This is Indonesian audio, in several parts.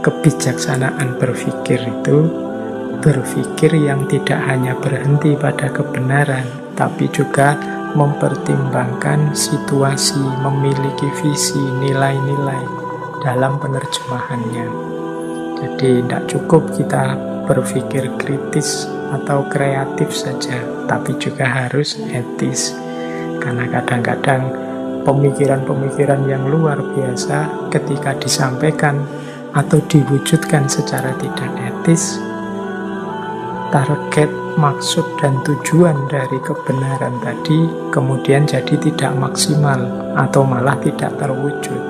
kebijaksanaan berpikir itu berpikir yang tidak hanya berhenti pada kebenaran, tapi juga mempertimbangkan situasi, memiliki visi, nilai-nilai dalam penerjemahannya. Jadi tidak cukup kita berpikir kritis atau kreatif saja, tapi juga harus etis. Karena kadang-kadang pemikiran-pemikiran yang luar biasa ketika disampaikan atau diwujudkan secara tidak etis, target, maksud, dan tujuan dari kebenaran tadi kemudian jadi tidak maksimal atau malah tidak terwujud.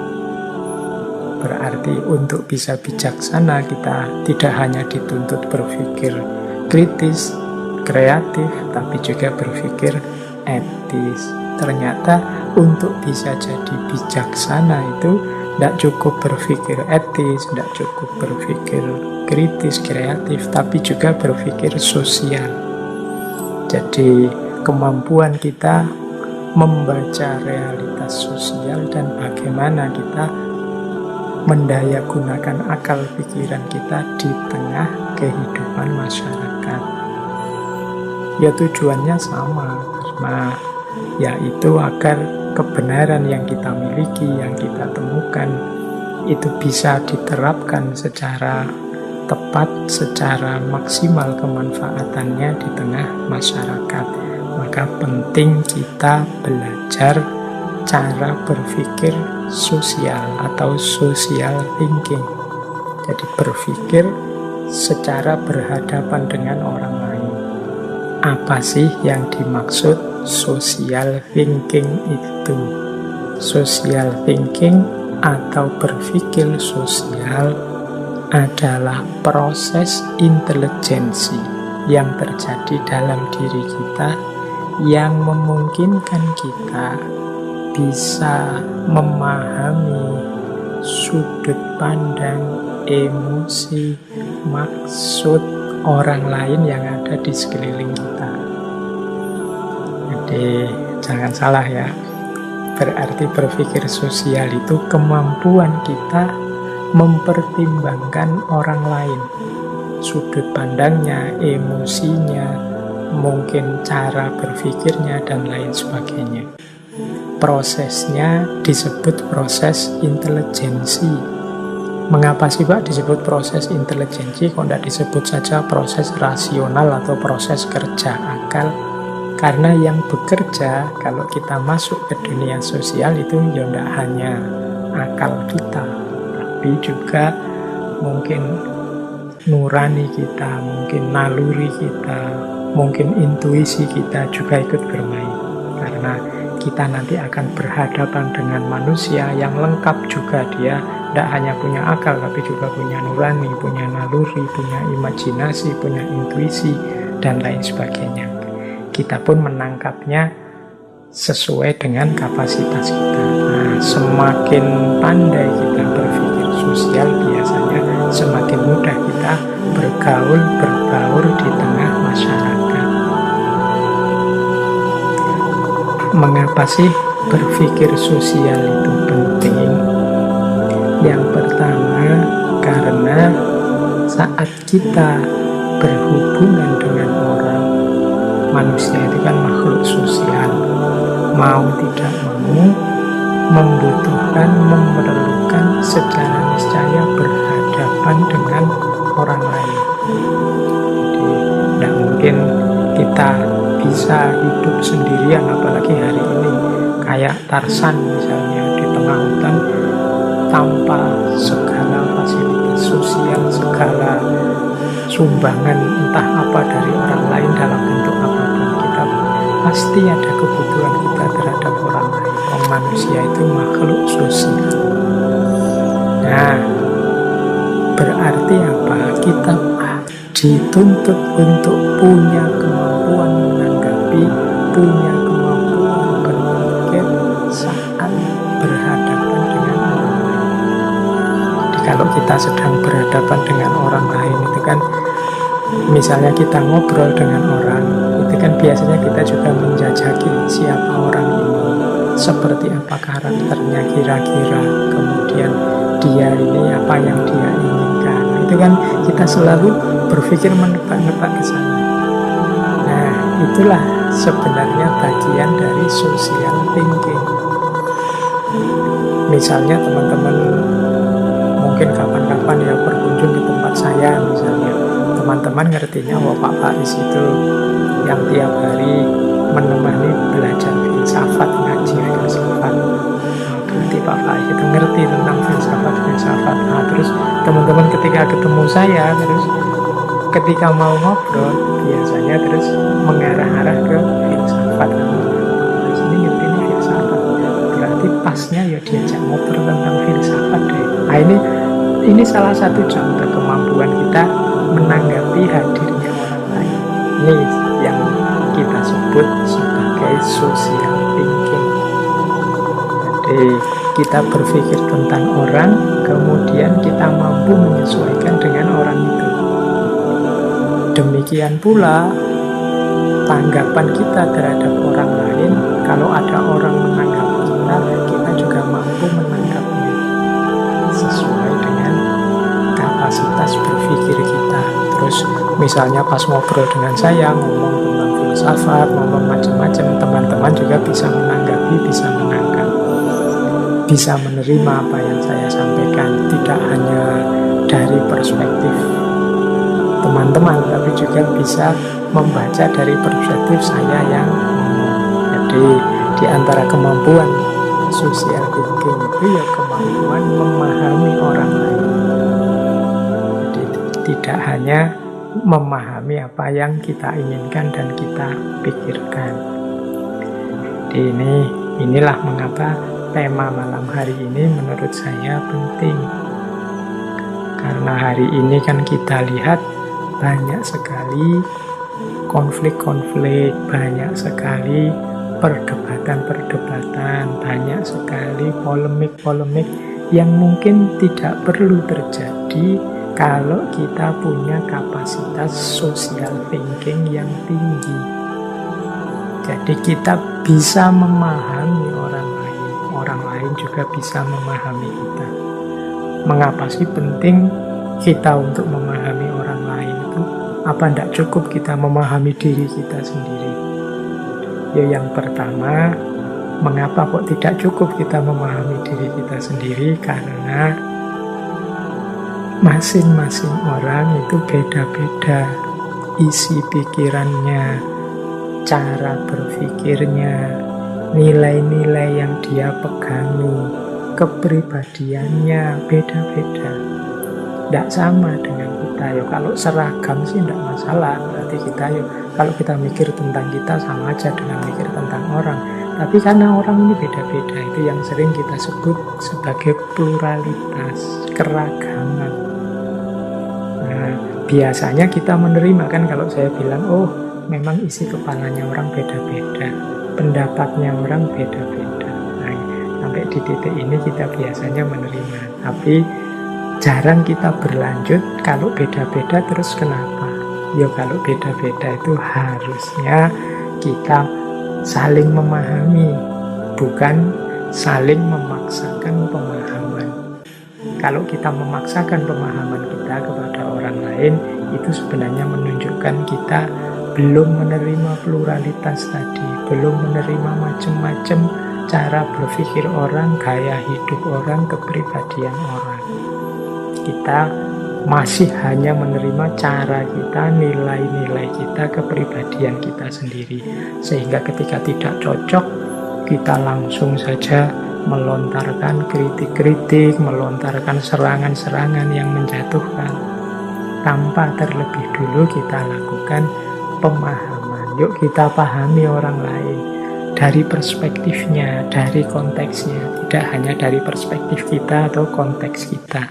Berarti untuk bisa bijaksana kita tidak hanya dituntut berpikir kritis, kreatif, tapi juga berpikir etis. Ternyata untuk bisa jadi bijaksana itu tidak cukup berpikir etis, tidak cukup berpikir kritis, kreatif, tapi juga berpikir sosial. Jadi kemampuan kita membaca realitas sosial dan bagaimana kita mendayagunakan akal pikiran kita di tengah kehidupan masyarakat. Ya tujuannya sama, karena yaitu agar kebenaran yang kita miliki, yang kita temukan, itu bisa diterapkan secara tepat, secara maksimal kemanfaatannya di tengah masyarakat. Maka penting kita belajar cara berpikir sosial atau social thinking. Jadi berpikir secara berhadapan dengan orang lain. Apa sih yang dimaksud social thinking itu? Social thinking atau berpikir sosial adalah proses intelijensi yang terjadi dalam diri kita yang memungkinkan kita bisa memahami sudut pandang, emosi, maksud orang lain yang ada di sekeliling kita. Jadi jangan salah ya, berarti berpikir sosial itu kemampuan kita mempertimbangkan orang lain, sudut pandangnya, emosinya, mungkin cara berpikirnya, dan lain sebagainya. Prosesnya disebut proses intelijensi. Mengapa sih Pak disebut proses intelijensi? Kok tidak disebut saja proses rasional atau proses kerja akal? Karena yang bekerja kalau kita masuk ke dunia sosial itu ya tidak hanya akal kita, tapi juga mungkin nurani kita, mungkin naluri kita, mungkin intuisi kita juga ikut bermain. Karena kita nanti akan berhadapan dengan manusia yang lengkap juga, dia tidak hanya punya akal tapi juga punya nurani, punya naluri, punya imajinasi, punya intuisi, dan lain sebagainya. Kita pun menangkapnya sesuai dengan kapasitas kita. Nah, semakin pandai kita berpikir sosial, biasanya semakin mudah kita berbaur di tengah masyarakat. Mengapa sih berpikir sosial itu penting? Yang pertama, karena saat kita berhubungan dengan orang, manusia itu kan makhluk sosial, mau tidak mau, membutuhkan, memerlukan secara niscaya berhadapan dengan orang lain. Jadi tidak mungkin kita bisa hidup sendirian, apalagi hari ini kayak Tarsan misalnya di tengah hutan tanpa segala fasilitas sosial, segala sumbangan entah apa dari orang lain dalam bentuk apapun. Kita pasti ada kebutuhan kita terhadap orang lain. Manusia itu makhluk sosial. Nah, berarti apa? Kita dituntut untuk punya kemampuan menanggapi, punya kemampuan berpikir saat berhadapan dengan orang lain. Jadi kalau kita sedang berhadapan dengan orang lain itu kan, misalnya kita ngobrol dengan orang, itu kan biasanya kita juga menjajaki siapa orang ini, seperti apa karakternya kira-kira, kemudian dia ini apa yang dia inginkan. itu kan kita selalu berpikir menebak-nebak ke sana. Nah, itulah sebenarnya bagian dari social thinking. Misalnya teman-teman mungkin kapan-kapan ya berkunjung ke tempat saya, misalnya teman-teman ngertinya Pak Faiz itu yang tiap hari menemani belajar filsafat, ngaji filsafat. Berarti Pak Faiz itu ngerti tentang filsafat. Nah, terus teman-teman ketika ketemu saya, terus ketika mau ngobrol, biasanya terus mengarah-arah ke filsafat. Ini ngerti ini filsafat. Berarti pasnya ya diajak ngobrol tentang filsafat deh. Nah, ini salah satu contoh kemampuan kita menanggapi hadirnya orang lain. Ini yang kita sebut sebagai social thinking. Jadi kita berpikir tentang orang, kemudian kita mampu menyesuaikan dengan orang itu. Demikian pula tanggapan kita terhadap orang lain. Kalau ada orang menanggapi kita, kita juga mampu menanggapinya sesuai dengan kapasitas berpikir kita. Terus misalnya pas ngobrol dengan saya, ngomong tentang filsafat, ngomong macam-macam, teman-teman juga bisa menanggapi, bisa menangkap, bisa menerima apa yang saya sampaikan. Tidak hanya dari perspektif teman-teman, tapi juga bisa membaca dari perspektif saya yang ngomong. Jadi di antara kemampuan social thinking itu ya kemampuan memahami orang lain. Jadi tidak hanya memahami apa yang kita inginkan dan kita pikirkan. Jadi inilah mengapa tema malam hari ini menurut saya penting. Karena hari ini kan kita lihat banyak sekali konflik-konflik, banyak sekali perdebatan-perdebatan, banyak sekali polemik-polemik yang mungkin tidak perlu terjadi kalau kita punya kapasitas social thinking yang tinggi. Jadi kita bisa memahami orang lain juga bisa memahami kita. Mengapa sih penting kita untuk memahami orang lain itu? Apa tidak cukup kita memahami diri kita sendiri? Ya, yang pertama, mengapa kok tidak cukup kita memahami diri kita sendiri? Karena masing-masing orang itu beda-beda isi pikirannya, cara berpikirnya, nilai-nilai yang dia pegangi, kepribadiannya beda-beda. Tidak sama dengan kita. Ya, kalau seragam sih tidak masalah. Berarti kita kalau kita mikir tentang kita sama aja dengan mikir tentang orang. Tapi karena orang ini beda-beda, itu yang sering kita sebut sebagai pluralitas, keragaman. Nah, biasanya kita menerima kan kalau saya bilang, oh memang isi kepalanya orang beda-beda, pendapatnya orang beda-beda. Nah, sampai di titik ini kita biasanya menerima. Tapi jarang kita berlanjut kalau beda-beda. Terus kenapa? Ya kalau beda-beda itu harusnya kita saling memahami, bukan saling memaksakan pemahaman. Kalau kita memaksakan pemahaman kita kepada orang lain, itu sebenarnya menunjukkan kita belum menerima pluralitas tadi, belum menerima macam-macam cara berpikir orang, gaya hidup orang, kepribadian orang. Kita masih hanya menerima cara kita, nilai-nilai kita, kepribadian kita sendiri. Sehingga ketika tidak cocok, kita langsung saja melontarkan kritik-kritik, melontarkan serangan-serangan yang menjatuhkan, tanpa terlebih dulu kita lakukan pemahaman. Yuk kita pahami orang lain dari perspektifnya, dari konteksnya, tidak hanya dari perspektif kita atau konteks kita.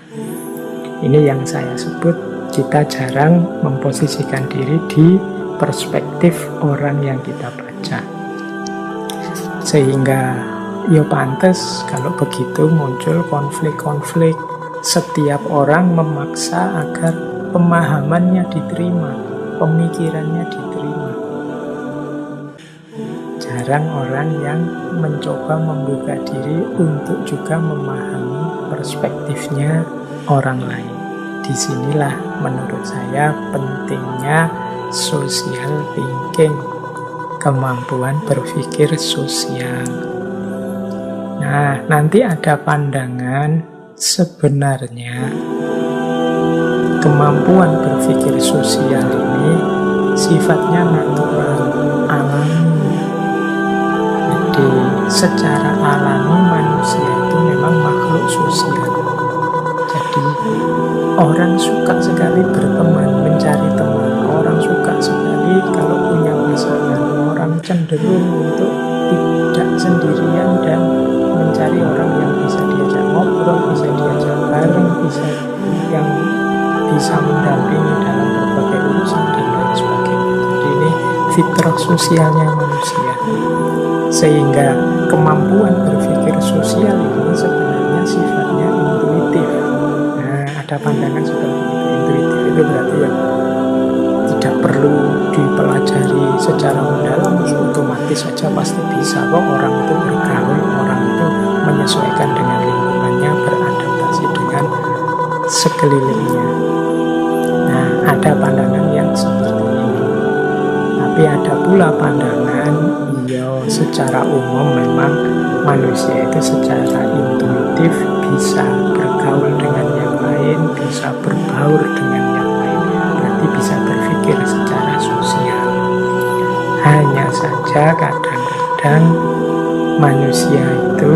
Ini yang saya sebut kita jarang memposisikan diri di perspektif orang yang kita baca. Sehingga ya pantas kalau begitu muncul konflik-konflik. Setiap orang memaksa agar pemahamannya diterima, pemikirannya diterima. Jarang orang yang mencoba membuka diri untuk juga memahami perspektifnya orang lain. disinilah menurut saya pentingnya social thinking, kemampuan berpikir sosial. Nah, nanti ada pandangan sebenarnya kemampuan berpikir sosial ini sifatnya natural, alami. Jadi secara alami manusia itu memang makhluk sosial. Jadi orang suka sekali berteman, mencari teman. Orang suka sekali kalau punya pasangan. Orang cenderung untuk tidak sendirian dan mencari orang yang bisa diajak ngobrol, bisa diajak bareng, yang bisa mendampingi dalam berbagai urusan dan lain sebagainya. Jadi ini fitrah sosialnya manusia. Sehingga kemampuan berpikir sosial ini sebenarnya sifatnya intuitif. Nah, ada pandangan seperti itu. Intuitif itu berarti ya tidak perlu dipelajari secara mendalam, otomatis saja pasti bisa kok orang itu bergaul, orang itu menyesuaikan dengan lingkungannya, beradaptasi dengan sekelilingnya. Nah, ada pandangan yang seperti ini. Tapi ada pula pandangan, secara umum memang manusia itu secara intuitif bisa bergaul dengan yang lain, bisa berbaur dengan yang lain, berarti bisa berpikir secara sosial. Hanya saja kadang-kadang manusia itu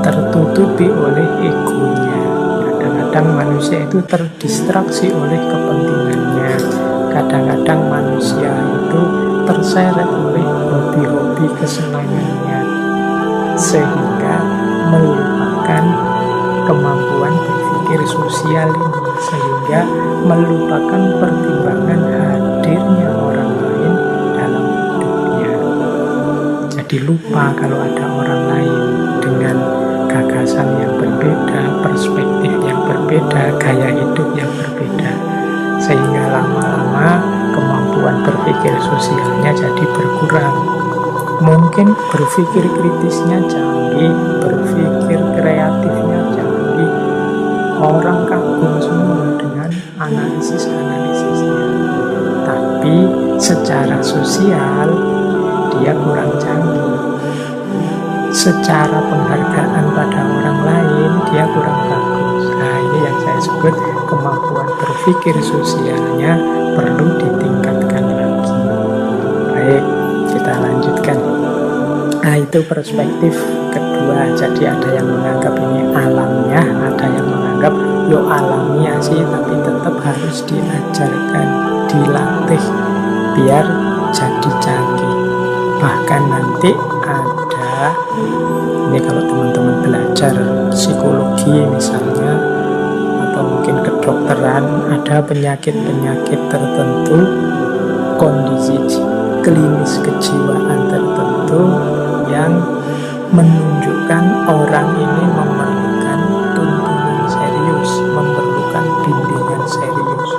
tertutupi oleh egonya. Kadang-kadang manusia itu terdistraksi oleh kepentingannya. Kadang-kadang manusia itu terseret oleh hobi-hobi kesenangannya, sehingga melupakan kemampuan berpikir sosial ini, sehingga melupakan pertimbangan hadirnya orang lain dalam hidupnya. Jadi lupa kalau ada orang lain dengan gagasan yang berbeda, perspektif yang berbeda, gaya hidup yang berbeda, sehingga lama-lama kemampuan berpikir sosialnya jadi berkurang. Mungkin berpikir kritisnya canggih, berpikir kreatifnya canggih, orang kagum semua dengan analisis-analisisnya, tapi secara sosial dia kurang canggih. Secara penghargaan pada orang lain dia kurang bagus. Nah, ini yang saya sebut kemampuan berpikir sosialnya perlu ditingkatkan lagi. Baik, kita lanjutkan. Nah, itu perspektif kedua. Jadi ada yang menganggap ini alamiah, ada yang menganggap alamiah sih, tapi tetap harus diajarkan, dilatih biar jadi canggih. Bahkan nanti ada, ini kalau teman-teman belajar psikologi misalnya, atau mungkin kedokteran, ada penyakit-penyakit tertentu, kondisi klinis kejiwaan tertentu yang menunjukkan orang ini memerlukan tuntunan serius, memerlukan bimbingan serius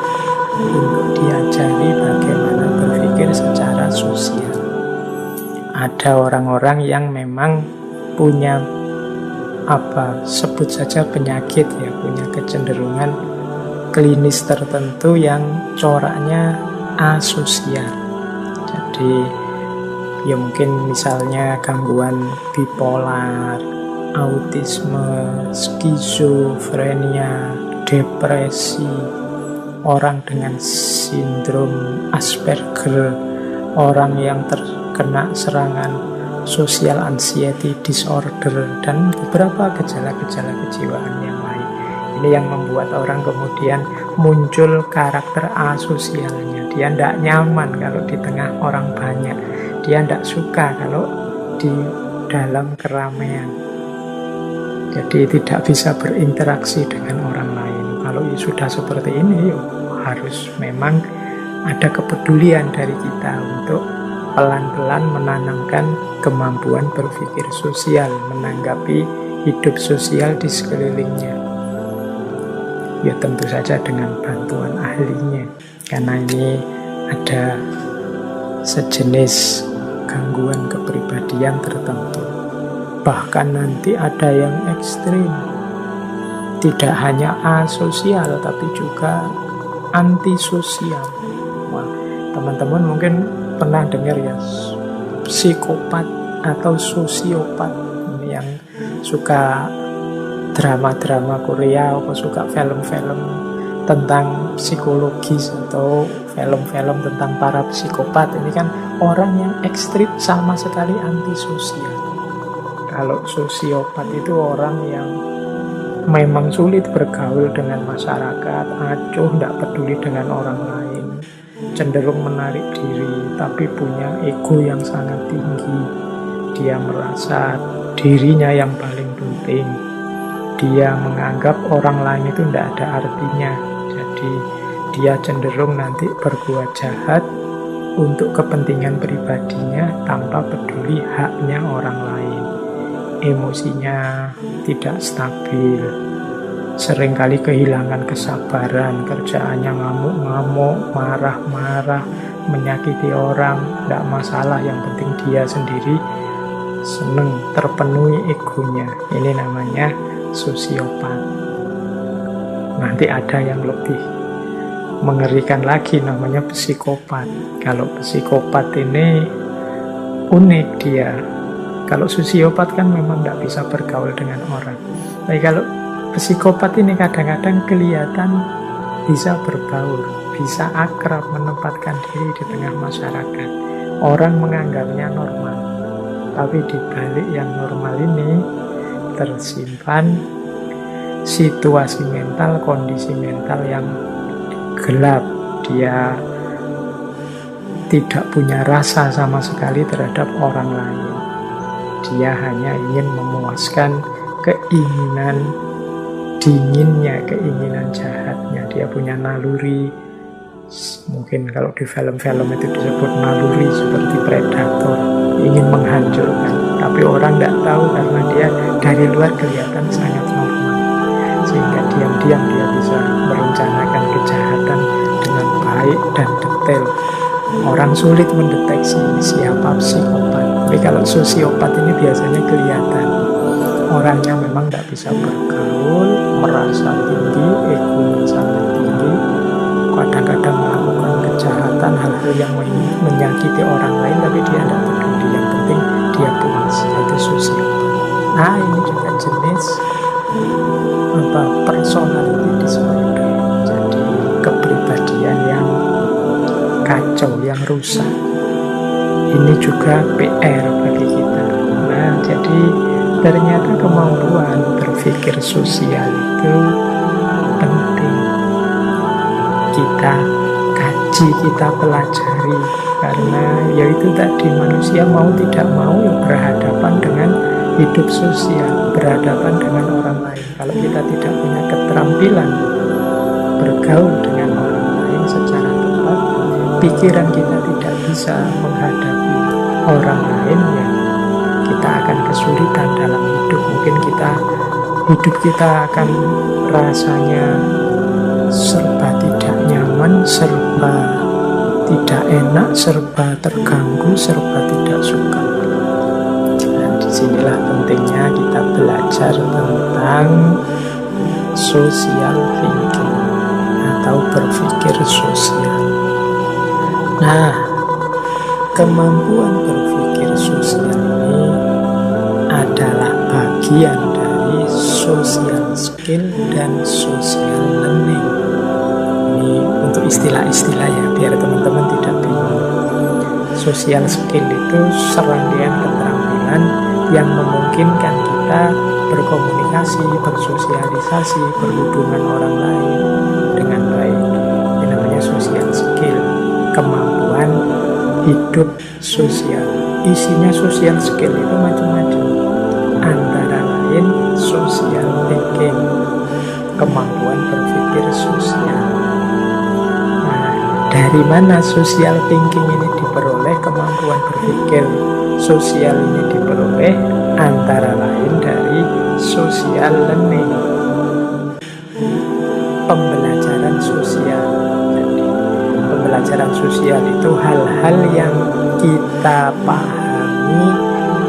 untuk diajari bagaimana berpikir secara sosial. Ada orang-orang yang memang punya sebut saja penyakit ya, punya kecenderungan klinis tertentu yang coraknya asosial. Jadi ya mungkin misalnya gangguan bipolar, autisme, skizofrenia, depresi, orang dengan sindrom Asperger, orang yang terkena serangan social anxiety disorder, dan beberapa gejala-gejala kejiwaan yang lain. Ini yang membuat orang kemudian muncul karakter asosialnya. Dia tidak nyaman kalau di tengah orang banyak. Dia tidak suka kalau di dalam keramaian. Jadi tidak bisa berinteraksi dengan orang lain. Kalau sudah seperti ini, harus memang ada kepedulian dari kita untuk pelan-pelan menanamkan kemampuan berpikir sosial, menanggapi hidup sosial di sekelilingnya. Ya tentu saja dengan bantuan ahlinya, karena ini ada sejenis gangguan kepribadian tertentu. Bahkan nanti ada yang ekstrim, tidak hanya asosial tapi juga antisosial. Wah, teman-teman mungkin pernah dengar ya, psikopat atau sosiopat. Ini yang suka drama-drama Korea atau suka film-film tentang psikologis atau film-film tentang para psikopat. Ini kan orang yang ekstrim sama sekali antisosial. Kalau sosiopat itu orang yang memang sulit bergaul dengan masyarakat, acuh, tidak peduli dengan orang lain, cenderung menarik diri, tapi punya ego yang sangat tinggi. Dia merasa dirinya yang paling penting. Dia menganggap orang lain itu tidak ada artinya. Jadi dia cenderung nanti berbuat jahat untuk kepentingan pribadinya tanpa peduli haknya orang lain. Emosinya tidak stabil, seringkali kehilangan kesabaran, kerjaannya ngamuk-ngamuk, marah-marah, menyakiti orang, tidak masalah, yang penting dia sendiri seneng, terpenuhi egonya. Ini namanya sosiopat. Nanti ada yang lebih mengerikan lagi, namanya psikopat. Kalau psikopat ini unik dia. Kalau sosiopat kan memang tidak bisa bergaul dengan orang. Tapi kalau psikopat ini kadang-kadang kelihatan bisa berbaur, bisa akrab, menempatkan diri di tengah masyarakat. Orang menganggapnya normal. Tapi di balik yang normal ini tersimpan situasi mental, kondisi mental yang gelap. Dia tidak punya rasa sama sekali terhadap orang lain. Dia hanya ingin memuaskan keinginan dinginnya, keinginan jahatnya. Dia punya naluri, mungkin kalau di film-film itu disebut naluri seperti predator, ingin menghancurkan. Tapi orang tidak tahu karena dia dari luar kelihatan sangat normal, sehingga diam-diam dia bisa merencanakan kejahatan dengan baik dan detail. Orang sulit mendeteksi siapa psikopat. Tapi kalau sosiopat ini biasanya kelihatan. Orangnya memang tidak bisa bergaul, merasa tinggi, egonya sangat tinggi, kadang-kadang melakukan kejahatan, hal-hal yang menyakiti orang lain, tapi dia tidak peduli, yang penting dia puas. Itu sosiopat. Nah, ini juga jenis personality disorder. Jadi kepribadian yang kacau, yang rusak. Ini juga PR bagi kita. Nah, jadi ternyata kemampuan berpikir sosial itu penting. Kita kaji, kita pelajari. Karena yaitu tadi, manusia mau tidak mau berhadapan dengan hidup sosial, berhadapan dengan orang lain. Kalau kita tidak punya keterampilan bergaul dengan orang lain secara tepat, pikiran kita tidak bisa menghadapi orang lain, ya kita akan kesulitan dalam hidup. Mungkin hidup kita akan rasanya serba tidak nyaman, serba tidak enak, serba terganggu, serba tidak suka. Dan disinilah pentingnya kita belajar tentang social thinking atau berpikir sosial. Nah, kemampuan berpikir sosial ini adalah bagian dari social skill dan social learning. Ini untuk istilah-istilah ya, biar teman-teman tidak bingung. Social skill itu serangkaian keterampilan yang memungkinkan kita berkomunikasi, bersosialisasi, berhubungan orang lain dengan baik. Ini namanya social skill, kemampuan hidup sosial. Isinya social skill itu macam-macam. Antara lain social thinking, kemampuan berpikir sosial. Nah, dari mana social thinking ini diperoleh, kemampuan berpikir sosial ini diperoleh? Antara lain dari social learning, pembelajaran sosial. Jadi pembelajaran sosial itu hal-hal yang kita pahami,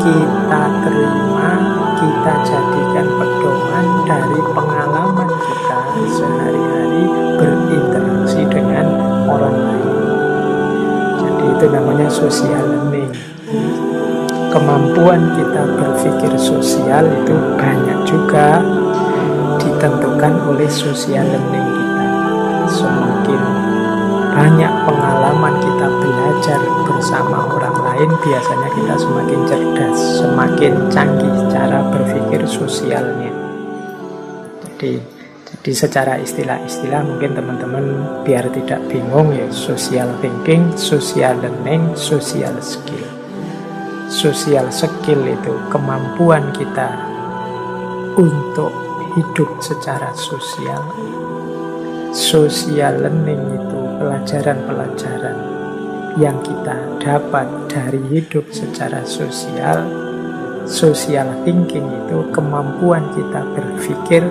kita terima, kita jadikan pedoman dari pengalaman sehari-hari berinteraksi dengan orang lain. Jadi itu namanya social learning. Kemampuan kita berpikir sosial itu banyak juga ditentukan oleh social learning kita. Semakin banyak pengalaman kita belajar bersama orang lain, biasanya kita semakin cerdas, semakin canggih cara berpikir sosialnya. Jadi secara istilah-istilah mungkin teman-teman biar tidak bingung ya, social thinking, social learning, social skill. Social skill itu kemampuan kita untuk hidup secara sosial. Social learning itu pelajaran-pelajaran yang kita dapat dari hidup secara sosial. Social thinking itu kemampuan kita berpikir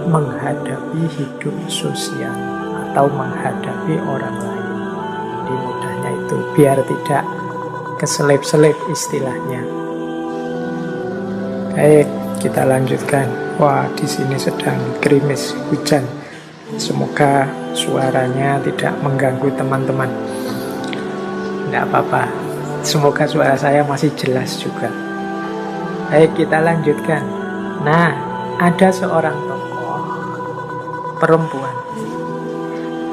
menghadapi hidup sosial atau menghadapi orang lain. Di mudahnya itu biar tidak keselip-selip istilahnya. Baik, kita lanjutkan. Wah, di sini sedang gerimis hujan. Semoga suaranya tidak mengganggu teman-teman. Tidak apa-apa. Semoga suara saya masih jelas juga. Baik, kita lanjutkan. Nah, ada seorang tokoh perempuan.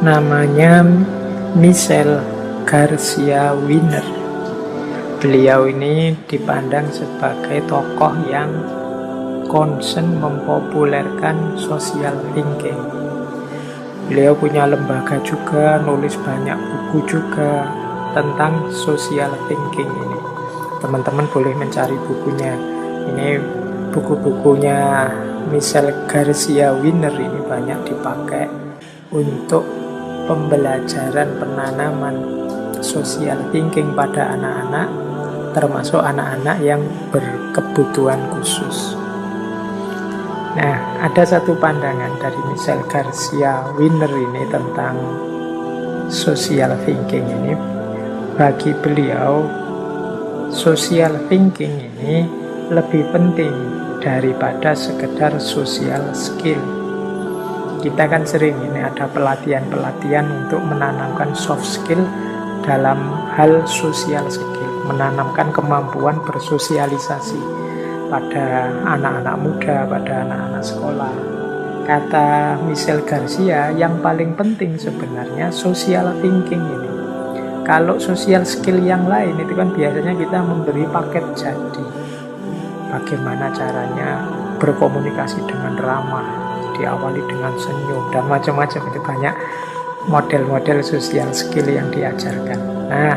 Namanya Michelle Garcia Winer. Beliau ini dipandang sebagai tokoh yang concern mempopulerkan social thinking. Beliau punya lembaga juga, nulis banyak buku juga tentang social thinking ini. Teman-teman boleh mencari bukunya. Ini buku-bukunya Michelle Garcia Winer ini banyak dipakai untuk pembelajaran penanaman social thinking pada anak-anak, termasuk anak-anak yang berkebutuhan khusus. Nah, ada satu pandangan dari Michelle Garcia Winer ini tentang social thinking ini. Bagi beliau, social thinking ini lebih penting daripada sekedar social skill. Kita kan sering ini ada pelatihan-pelatihan untuk menanamkan soft skill dalam hal social skill, menanamkan kemampuan bersosialisasi pada anak-anak muda, pada anak-anak sekolah. Kata Michelle Garcia, yang paling penting sebenarnya social thinking ini. Kalau social skill yang lain itu kan biasanya kita memberi paket jadi. Bagaimana caranya berkomunikasi dengan ramah, diawali dengan senyum, dan macam-macam. Itu banyak model-model social skill yang diajarkan. Nah,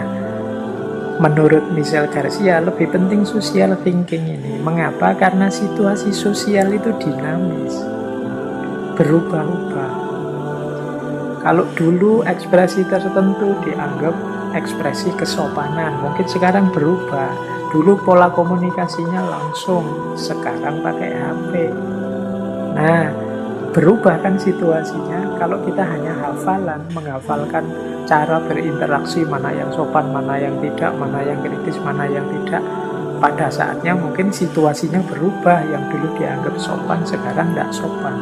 menurut Michelle Garcia lebih penting social thinking ini. Mengapa? Karena situasi sosial itu dinamis, berubah-ubah. Kalau dulu ekspresi tertentu dianggap ekspresi kesopanan, mungkin sekarang berubah. Dulu pola komunikasinya langsung, sekarang pakai HP. Nah, berubah kan situasinya. Kalau kita hanya hafalan, menghafalkan cara berinteraksi, mana yang sopan, mana yang tidak, mana yang kritis, mana yang tidak, pada saatnya mungkin situasinya berubah. Yang dulu dianggap sopan, sekarang tidak sopan.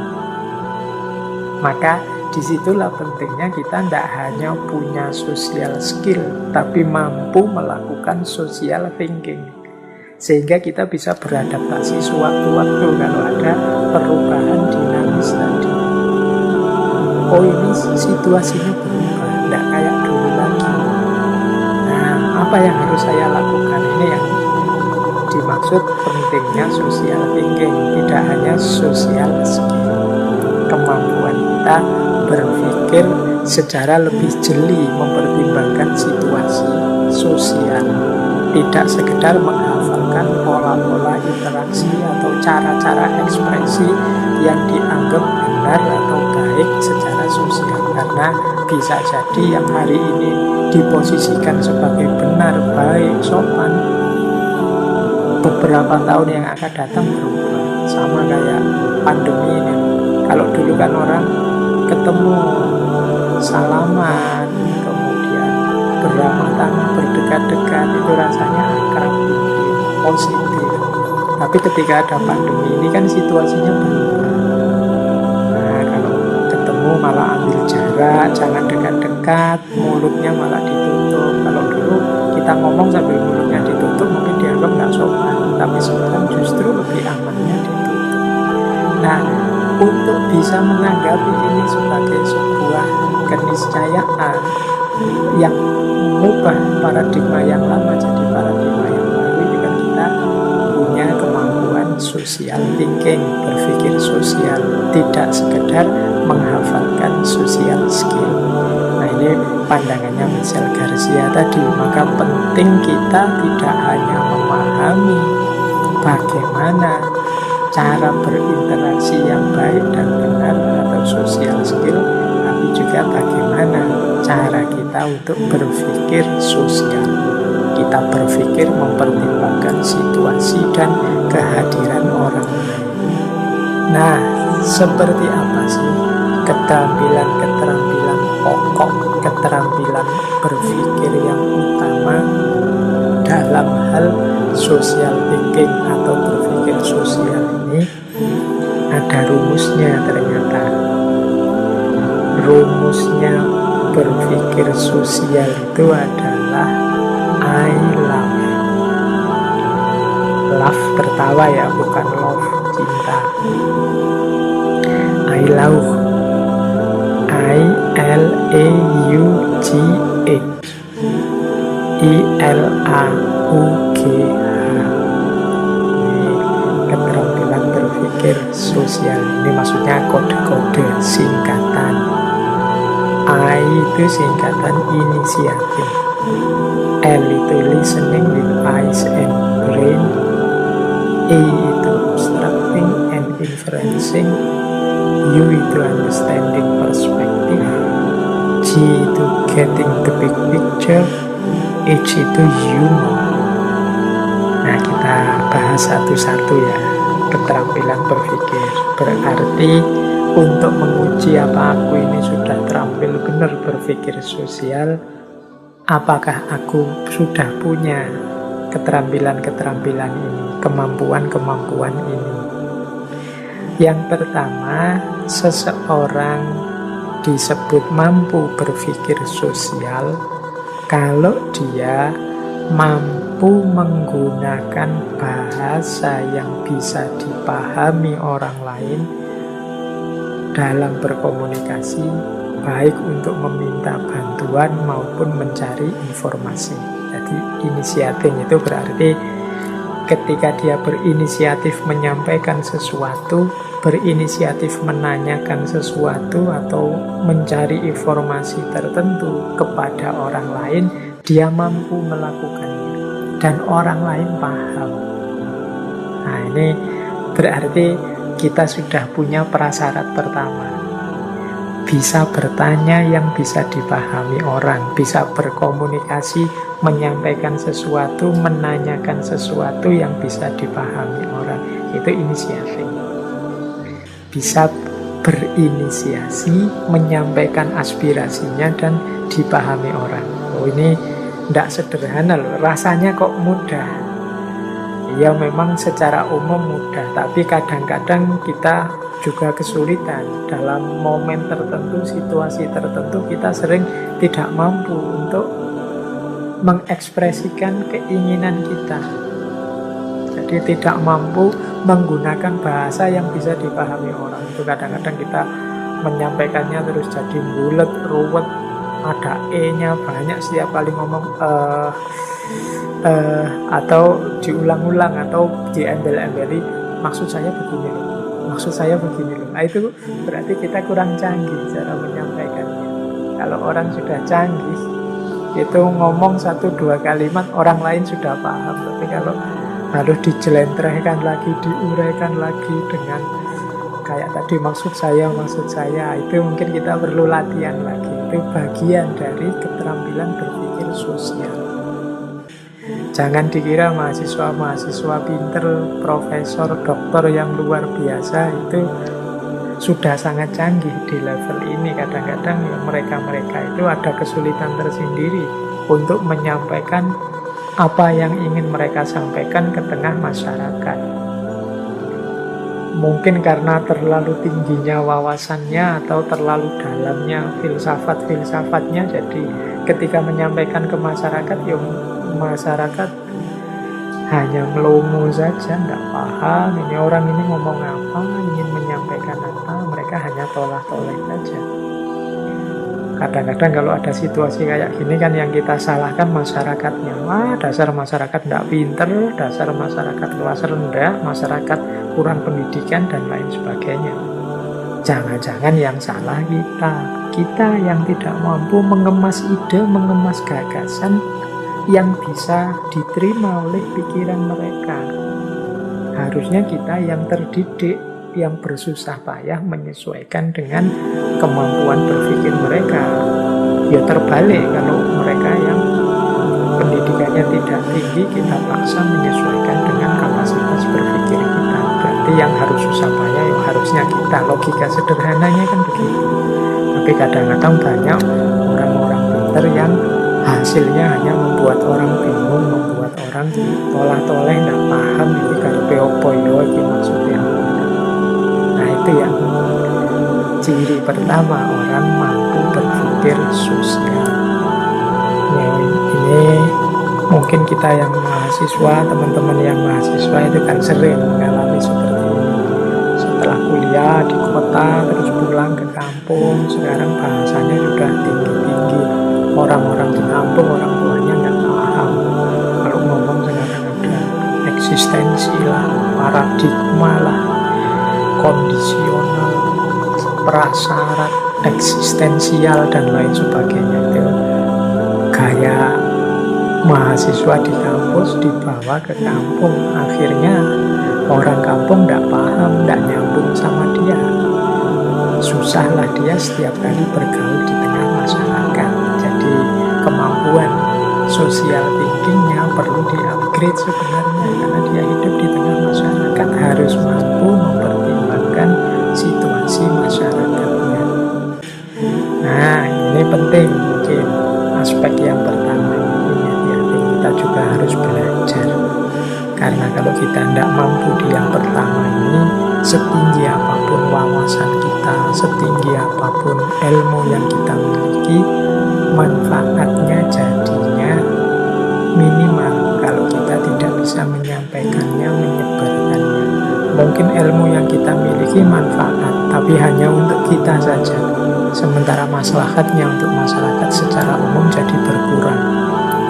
Maka disitulah pentingnya kita tidak hanya punya social skill, tapi mampu melakukan social thinking. Sehingga kita bisa beradaptasi sewaktu-waktu kalau ada perubahan dinamis tadi. Oh, ini situasinya berubah, tidak kayak dulu lagi. Nah, apa yang harus saya lakukan? Ini yang dimaksud pentingnya social thinking. Tidak hanya social skill, kemampuan kita berpikir secara lebih jeli, mempertimbangkan situasi sosial, tidak sekedar menghafalkan pola-pola interaksi atau cara-cara ekspresi yang dianggap benar atau baik secara sosial. Karena bisa jadi yang hari ini diposisikan sebagai benar, baik, sopan, beberapa tahun yang akan datang berubah. Sama kayak pandemi ini. Kalau dulu kan orang ketemu, salaman, kemudian beramah tamah, berdekat-dekat, itu rasanya akrab, positif. Tapi ketika ada pandemi ini kan situasinya berubah. Nah, kalau ketemu ketemu malah ambil jarak, jangan dekat-dekat, mulutnya malah ditutup. Kalau dulu kita ngomong sambil mulutnya ditutup mungkin dianggap nggak sopan, tapi sekarang justru lebih amannya ditutup. Nah, untuk bisa menanggapi ini sebagai sebuah keniscayaan yang mengubah paradigma yang lama jadi paradigma yang baru, itu kan kita punya kemampuan social thinking, berpikir sosial, tidak sekedar menghafalkan social skill. Nah, ini pandangannya Michel Garcia tadi. Maka penting kita tidak hanya memahami bagaimana cara berinteraksi yang baik dan benar atau social skill, tapi juga bagaimana cara kita untuk berpikir sosial. Kita berpikir mempertimbangkan situasi dan kehadiran orang lain. Nah, seperti apa sih keterampilan-keterampilan pokok, keterampilan berpikir yang utama dalam hal social thinking atau berpikir sosial ini? Ada rumusnya ternyata. Rumusnya berpikir sosial itu adalah I love. Love tertawa ya, bukan love cinta. I love. I-L-A-U-G-H I-L-A-U-G-H. Ini keterampilan berpikir sosial. Ini maksudnya kode-kode singkatan. I itu singkatan inisiatif. L itu listening with eyes and brain. A itu obstructing and inferencing. U itu understanding perspective. G itu getting the big picture. H itu humor. Nah, kita bahas satu-satu ya. Keterampilan berpikir berarti untuk menguji apa aku ini sudah terampil benar berpikir sosial, apakah aku sudah punya keterampilan-keterampilan ini, kemampuan-kemampuan ini. Yang pertama, seseorang disebut mampu berpikir sosial kalau dia mampu menggunakan bahasa yang bisa dipahami orang lain dalam berkomunikasi, baik untuk meminta bantuan maupun mencari informasi. Jadi inisiatif itu berarti ketika dia berinisiatif menyampaikan sesuatu, berinisiatif menanyakan sesuatu atau mencari informasi tertentu kepada orang lain, dia mampu melakukannya dan orang lain paham. Nah, ini berarti kita sudah punya prasyarat pertama. Bisa bertanya yang bisa dipahami orang, bisa berkomunikasi, menyampaikan sesuatu, menanyakan sesuatu yang bisa dipahami orang. Itu inisiatif. Bisa berinisiasi, menyampaikan aspirasinya dan dipahami orang. Oh, ini tidak sederhana loh, rasanya kok mudah. Ya memang secara umum mudah, tapi kadang-kadang kita juga kesulitan dalam momen tertentu, situasi tertentu kita sering tidak mampu untuk mengekspresikan keinginan kita. Jadi tidak mampu menggunakan bahasa yang bisa dipahami orang. Itu kadang-kadang kita menyampaikannya terus jadi bulet, ruwet, ada E-nya banyak, setiap kali ngomong atau diulang-ulang atau diembel-embeli, maksud saya begini loh, maksud saya begini loh. Nah, itu berarti kita kurang canggih cara menyampaikannya. Kalau orang sudah canggih, itu ngomong 1-2 kalimat orang lain sudah paham. Tapi kalau harus dijelentrehkan lagi, diuraikan lagi dengan kayak tadi maksud saya, itu mungkin kita perlu latihan lagi. Itu bagian dari keterampilan berpikir sosial. Jangan dikira mahasiswa-mahasiswa pinter, profesor, doktor yang luar biasa itu sudah sangat canggih di level ini. Kadang-kadang mereka-mereka itu ada kesulitan tersendiri untuk menyampaikan apa yang ingin mereka sampaikan ke tengah masyarakat. Mungkin karena terlalu tingginya wawasannya atau terlalu dalamnya filsafat-filsafatnya, jadi ketika menyampaikan ke masyarakat, ya masyarakat hanya melongo saja, tidak paham ini orang ini ngomong apa, ingin menyampaikan apa, mereka hanya tolak-tolak saja. Kadang-kadang kalau ada situasi kayak gini kan yang kita salahkan masyarakatnya. Wah, dasar masyarakat tidak pinter, dasar masyarakat kelas rendah, masyarakat kurang pendidikan, dan lain sebagainya. Jangan-jangan yang salah kita yang tidak mampu mengemas ide, mengemas gagasan yang bisa diterima oleh pikiran mereka. Harusnya kita yang terdidik, yang bersusah payah menyesuaikan dengan kemampuan berpikir mereka. Ya terbalik, kalau mereka yang pendidikannya tidak tinggi, kita paksa menyesuaikan dengan kapasitas berpikir kita. Berarti yang harus susah payah ya harusnya kita. Logika sederhananya kan begitu. Tapi kadang-kadang banyak orang-orang pintar yang hasilnya hanya membuat orang bingung, membuat orang tolak-toleh, tidak paham ini karepe opo yo, iki maksudnya. Nah itu yang ciri pertama orang mampu berpikir sosial. Ya, ini mungkin kita yang mahasiswa, teman-teman yang mahasiswa itu kan sering mengalami seperti ini. Setelah kuliah di kota terus pulang ke kampung, sekarang bahasanya sudah tinggi-tinggi. Orang-orang di kampung, orang tuanya nggak paham. Kalau ngomong sekarang ada eksistensi lah, paradigma lah, kondisional, prasyarat, eksistensial, dan lain sebagainya. Itu gaya mahasiswa di kampus dibawa ke kampung. Akhirnya orang kampung tidak paham, tidak nyambung sama dia. Susahlah dia setiap kali bergaul di tengah masyarakat. Jadi kemampuan sosial thinkingnya perlu di-upgrade sebenarnya, karena dia hidup di tengah masyarakat, harus mampu mempertimbangkan situasi masyarakatnya. Nah, ini penting, mungkin aspek yang pertama ini hati-hati, kita juga harus belajar. Karena kalau kita tidak mampu di yang pertama ini, setinggi apapun wawasan kita, setinggi apapun ilmu yang kita miliki, manfaatnya jadinya minimal kalau kita tidak bisa menyampaikannya, menyebarkannya. Mungkin ilmu yang kita miliki manfaat, tapi hanya untuk kita saja. Sementara maslahatnya untuk masyarakat secara umum jadi berkurang.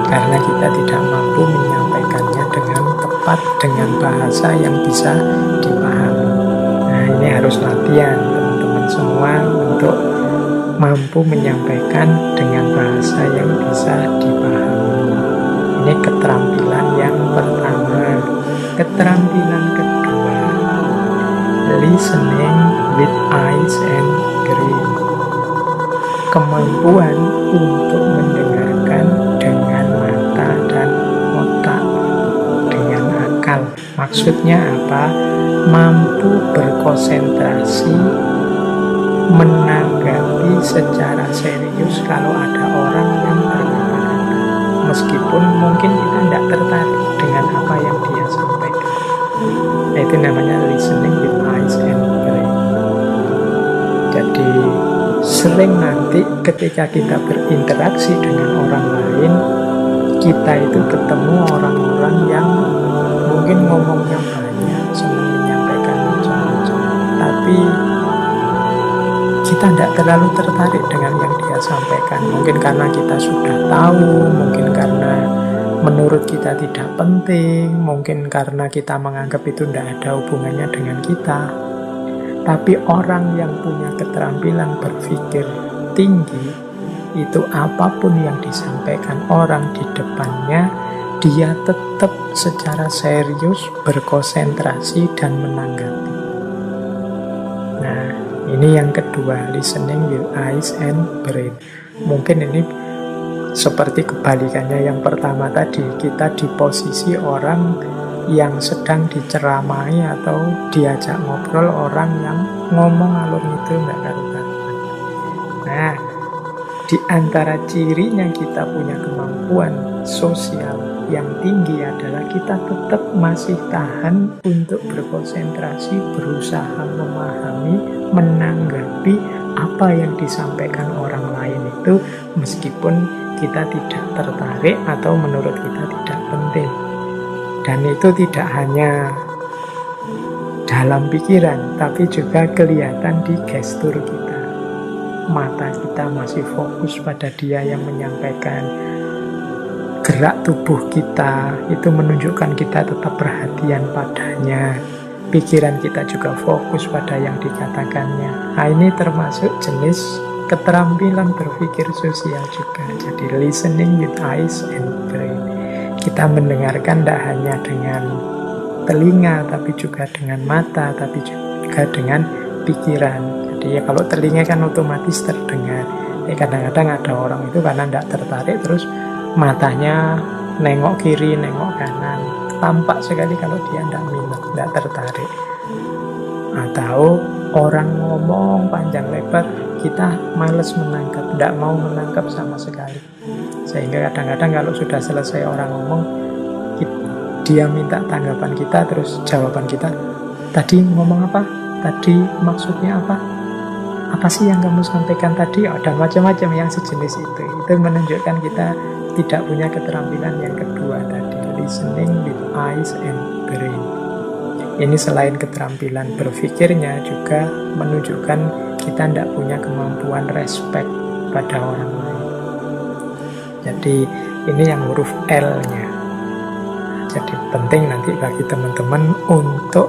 Karena kita tidak mampu menyampaikannya dengan tepat, dengan bahasa yang bisa dipahami. Nah, ini harus latihan teman-teman semua untuk mampu menyampaikan dengan bahasa yang bisa dipahami. Ini keterampilan yang pertama. Keterampilan kedua, listening with eyes and brain. Kemampuan untuk mendengarkan dengan mata dan otak, dengan akal. Maksudnya apa? Mampu berkonsentrasi, menanggapi secara serius kalau ada orang yang berkata-kata, meskipun mungkin kita tidak tertarik dengan apa yang dia sampaikan. Nah, itu namanya listening with eyes and brain. Jadi sering nanti ketika kita berinteraksi dengan orang lain, kita itu ketemu orang-orang yang mungkin ngomongnya banyak, senang menyampaikan macam-macam, tapi kita tidak terlalu tertarik dengan yang dia sampaikan. Mungkin karena kita sudah tahu, mungkin karena menurut kita tidak penting, mungkin karena kita menganggap itu tidak ada hubungannya dengan kita. Tapi orang yang punya keterampilan berpikir tinggi, itu apapun yang disampaikan orang di depannya, dia tetap secara serius berkonsentrasi dan menanggapi. Nah, ini yang kedua, listening with eyes and brain. Mungkin ini seperti kebalikannya yang pertama tadi, kita di posisi orang yang sedang diceramai atau diajak ngobrol orang yang ngomong alur itu nggak karu-karuan. Nah, di antara cirinya kita punya kemampuan sosial yang tinggi adalah kita tetap masih tahan untuk berkonsentrasi, berusaha memahami, menanggapi apa yang disampaikan orang lain itu, meskipun kita tidak tertarik atau menurut kita tidak penting. Dan itu tidak hanya dalam pikiran, tapi juga kelihatan di gestur kita. Mata kita masih fokus pada dia yang menyampaikan. Gerak tubuh kita itu menunjukkan kita tetap perhatian padanya. Pikiran kita juga fokus pada yang dikatakannya. Nah, ini termasuk jenis keterampilan berpikir sosial juga. Jadi listening with eyes and brain. Kita mendengarkan tidak hanya dengan telinga, tapi juga dengan mata, tapi juga dengan pikiran. Jadi ya kalau telinga kan otomatis terdengar. Kadang-kadang ada orang itu karena tidak tertarik, terus matanya nengok kiri, nengok kanan. Tampak sekali kalau dia tidak minat, tidak tertarik. Atau orang ngomong panjang lebar, kita males menangkap, tidak mau menangkap sama sekali. Sehingga kadang-kadang kalau sudah selesai orang ngomong, dia minta tanggapan kita, terus jawaban kita, tadi ngomong apa? Tadi maksudnya apa? Apa sih yang kamu sampaikan tadi? Dan macam-macam yang sejenis itu. Itu menunjukkan kita tidak punya keterampilan yang kedua tadi, listening with eyes and brain. Ini selain keterampilan berpikirnya juga menunjukkan kita tidak punya kemampuan respect pada orang lain. Jadi ini yang huruf L-nya. Jadi penting nanti bagi teman-teman untuk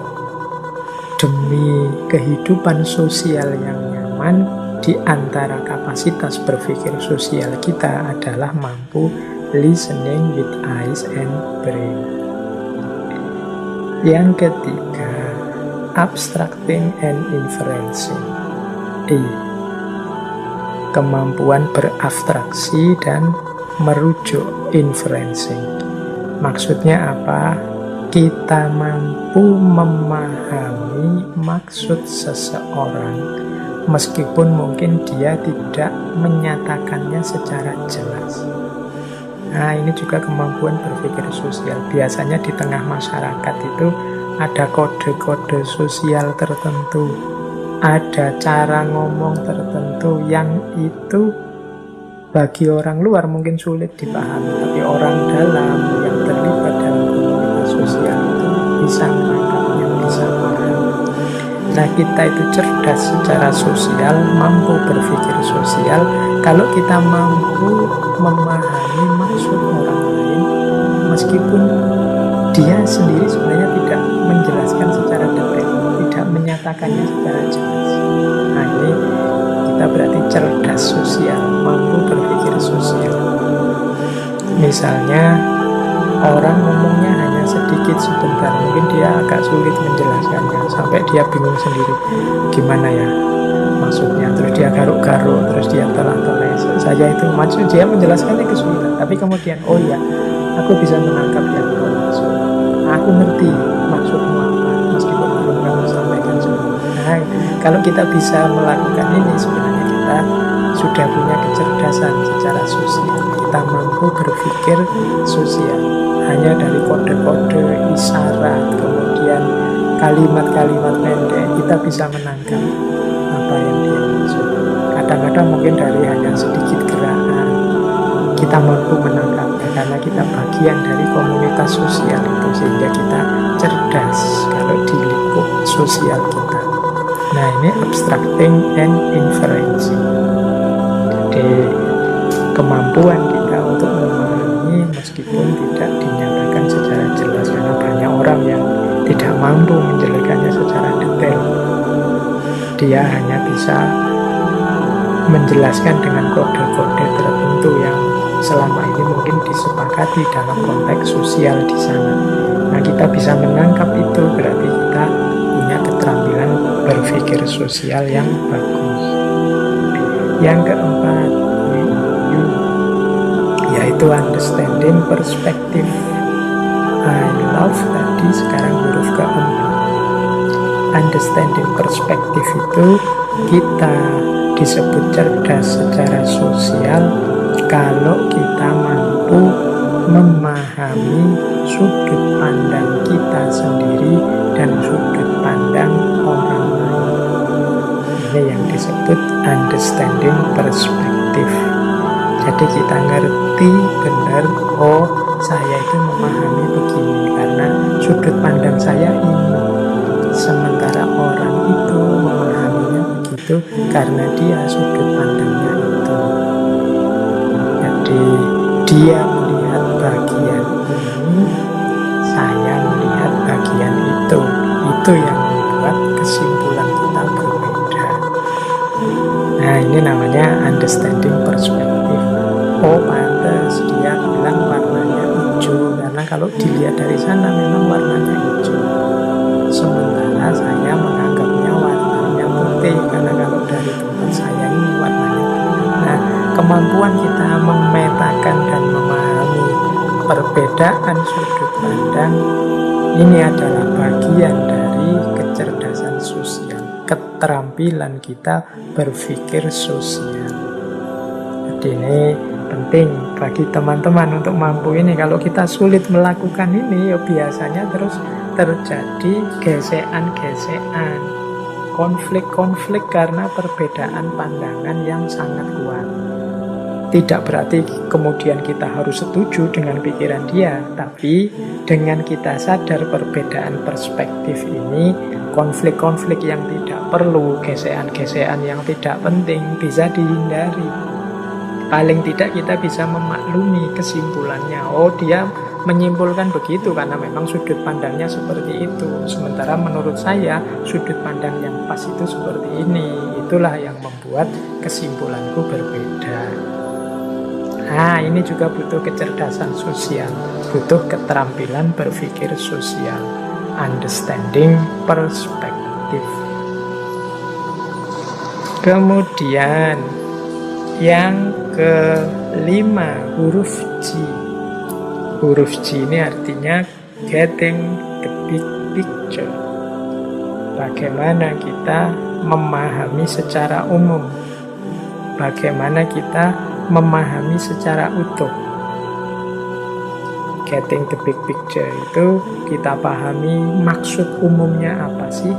demi kehidupan sosial yang nyaman, di antara kapasitas berpikir sosial kita adalah mampu listening with eyes and brain. Yang ketiga, abstracting and inferencing. Kemampuan berabstraksi dan merujuk, inferencing. Maksudnya apa? Kita mampu memahami maksud seseorang meskipun mungkin dia tidak menyatakannya secara jelas. Nah, ini juga kemampuan berpikir sosial. Biasanya di tengah masyarakat itu ada kode-kode sosial tertentu, ada cara ngomong tertentu yang itu bagi orang luar mungkin sulit dipahami, tapi orang dalam yang terlibat dalam komunitas sosial itu bisa menangkapnya, bisa paham. Nah, kita itu cerdas secara sosial, mampu berpikir sosial kalau kita mampu memahami maksud orang lain meskipun dia sendiri sebenarnya tidak menjelaskan secara detail, tidak menyatakannya secara jelas. Nah, ini kita berarti cerdas sosial, mampu berpikir sosial. Misalnya orang ngomongnya hanya sedikit sebentar, mungkin dia agak sulit menjelaskannya sampai dia bingung sendiri gimana ya maksudnya, terus dia garuk-garuk, terus dia telah-telah saja itu maksud dia menjelaskannya kesulitan, tapi kemudian oh ya, aku bisa menangkap yang kau maksud, aku ngerti maksudmu apa meskipun belum kamu sampaikan semua. Nah, kalau kita bisa melakukan ini, sebenarnya kita sudah punya kecerdasan secara sosial. Kita mampu berpikir sosial hanya dari kode-kode, isyarat, kemudian kalimat-kalimat pendek, kita bisa menangkap apa yang dia maksud. Kadang-kadang mungkin dari hanya sedikit gerakan kita mampu menangkapnya karena kita bagian dari komunitas sosial itu, sehingga kita cerdas kalau di lingkup sosial kita. Nah, ini abstracting and inferencing. Jadi kemampuan kita untuk memahami meskipun tidak dinyatakan secara jelas, karena banyak orang yang tidak mampu menjelaskannya secara detail. Dia hanya bisa menjelaskan dengan kode-kode tertentu yang selama ini mungkin disepakati dalam konteks sosial di sana. Nah, kita bisa menangkap itu, berarti kita punya keterampilan berpikir sosial yang bagus. Yang keempat, yaitu understanding perspective. I love tadi, sekarang huruf keempat. Understanding perspective itu kita disebut cerdas secara sosial kalau kita mampu memahami sudut pandang kita sendiri dan sudut pandang orang lain. Ini yang disebut understanding perspective. Jadi kita ngerti benar, oh saya itu memahami begini karena sudut pandang saya ini. Sementara orang itu memahaminya begitu karena dia sudut pandangnya itu. Jadi dia melihat bagian ini, saya melihat bagian itu. Itu yang membuat kesimpulan kita berbeda. Nah, ini namanya understanding perspective. Oh, pantas dia bilang warnanya hijau karena kalau dilihat dari sana memang warnanya hijau. Sementara saya menganggapnya warnanya putih karena kalau dari tempat saya ini warnanya putih. Nah, kemampuan kita memetakan dan memahami perbedaan sudut pandang ini adalah bagian dari kecerdasan sosial, keterampilan kita berpikir sosial. Jadi ini penting bagi teman-teman untuk mampu ini. Kalau kita sulit melakukan ini, ya biasanya terus terjadi gesekan-gesekan, konflik-konflik karena perbedaan pandangan yang sangat kuat. Tidak berarti kemudian kita harus setuju dengan pikiran dia, tapi dengan kita sadar perbedaan perspektif ini, konflik-konflik yang tidak perlu, gesekan-gesekan yang tidak penting bisa dihindari. Paling tidak kita bisa memaklumi kesimpulannya. Oh, dia menyimpulkan begitu karena memang sudut pandangnya seperti itu. Sementara menurut saya sudut pandang yang pas itu seperti ini. Itulah yang membuat kesimpulanku berbeda. Nah, ini juga butuh kecerdasan sosial, butuh keterampilan berpikir sosial, understanding perspective. Kemudian yang kelima, huruf G. Huruf G ini artinya getting the big picture. Bagaimana kita memahami secara umum, bagaimana kita memahami secara utuh. Getting the big picture itu kita pahami maksud umumnya apa sih.